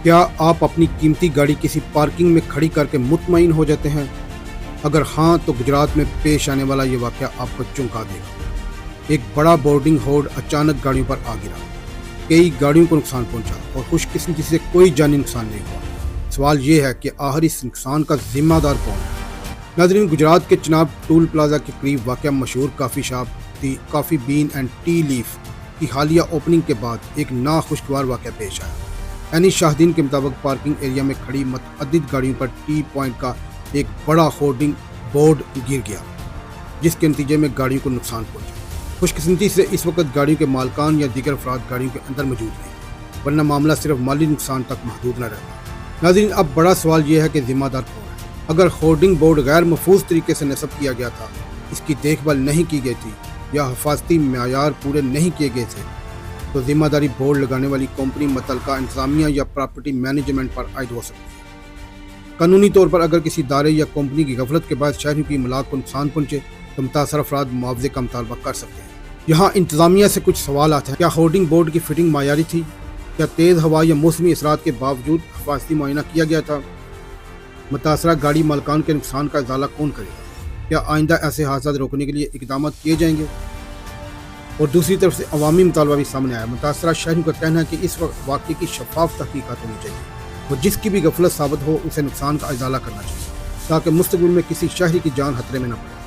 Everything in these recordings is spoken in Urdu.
کیا آپ اپنی قیمتی گاڑی کسی پارکنگ میں کھڑی کر کے مطمئن ہو جاتے ہیں؟ اگر ہاں تو گجرات میں پیش آنے والا یہ واقعہ آپ کو چونکا دے گا۔ ایک بڑا بورڈنگ ہوڈ اچانک گاڑیوں پر آ گرا، کئی گاڑیوں کو نقصان پہنچا اور خوش قسمتی سے کوئی جانی نقصان نہیں ہوا۔ سوال یہ ہے کہ آخر اس نقصان کا ذمہ دار کون ہے؟ ناظرین، گجرات کے چناب ٹول پلازا کے قریب واقع مشہور coffee shop the coffee bean and tea leaf کی حالیہ اوپننگ کے بعد ایک ناخوشگوار واقعہ پیش آیا۔ یعنی شاہدین کے مطابق پارکنگ ایریا میں کھڑی متعدد گاڑیوں پر ٹی پوائنٹ کا ایک بڑا ہورڈنگ بورڈ گر گیا، جس کے نتیجے میں گاڑیوں کو نقصان پہنچا۔ خوش قسمتی سے اس وقت گاڑیوں کے مالکان یا دیگر افراد گاڑیوں کے اندر موجود ہیں، ورنہ معاملہ صرف مالی نقصان تک محدود نہ رہتا۔ ناظرین، اب بڑا سوال یہ ہے کہ ذمہ دار کون ہے؟ اگر ہورڈنگ بورڈ غیر محفوظ طریقے سے نصب کیا گیا تھا، اس کی دیکھ بھال نہیں کی گئی تھی یا حفاظتی معیار پورے نہیں کیے گئے تھے، تو ذمہ داری بورڈ لگانے والی کمپنی متعلقہ انتظامیہ یا پراپرٹی مینجمنٹ پر عائد ہو سکتی ہے۔ قانونی طور پر اگر کسی ادارے یا کمپنی کی غفلت کے بعد شہریوں کی املاک کو نقصان پہنچے تو متاثرہ افراد معاوضے کا مطالبہ کر سکتے ہیں۔ یہاں انتظامیہ سے کچھ سوالات ہیں۔ کیا ہورڈنگ بورڈ کی فٹنگ معیاری تھی؟ کیا تیز ہوا یا موسمی اثرات کے باوجود حفاظتی معائنہ کیا گیا تھا؟ متاثرہ گاڑی مالکان کے نقصان کا ازالہ کون کرے گا؟ کیا آئندہ ایسے حادثات روکنے کے لیے اقدامات کیے جائیں گے؟ اور دوسری طرف سے عوامی مطالبہ بھی سامنے آیا۔ متاثرہ شہریوں کا کہنا ہے کہ اس وقت واقعے کی شفاف تحقیقات ہونی چاہیے اور جس کی بھی غفلت ثابت ہو اسے نقصان کا ازالہ کرنا چاہیے تاکہ مستقبل میں کسی شہری کی جان خطرے میں نہ پڑے۔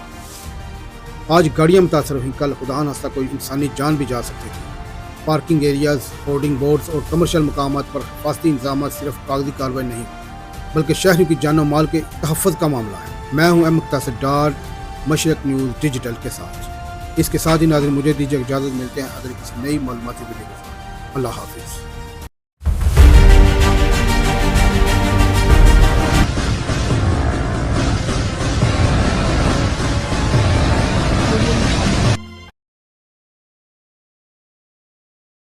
آج گاڑیاں متاثر ہوئیں، کل خدا نخواستہ کوئی انسانی جان بھی جا سکتی تھی۔ پارکنگ ایریاز، ہورڈنگ بورڈز اور کمرشل مقامات پر حفاظتی انتظامات صرف کاغذی کارروائی نہیں بلکہ شہریوں کی جان و مال کے تحفظ کا معاملہ ہے۔ میں ہوں مختصر ڈار، مشرق نیوز ڈیجیٹل کے ساتھ۔ اس کے ساتھ ہی ناظرین، مجھے دیجیے اجازت، ملتے ہیں اگر کسی نئی معلوماتی ویڈیو کے ساتھ۔ اللہ حافظ۔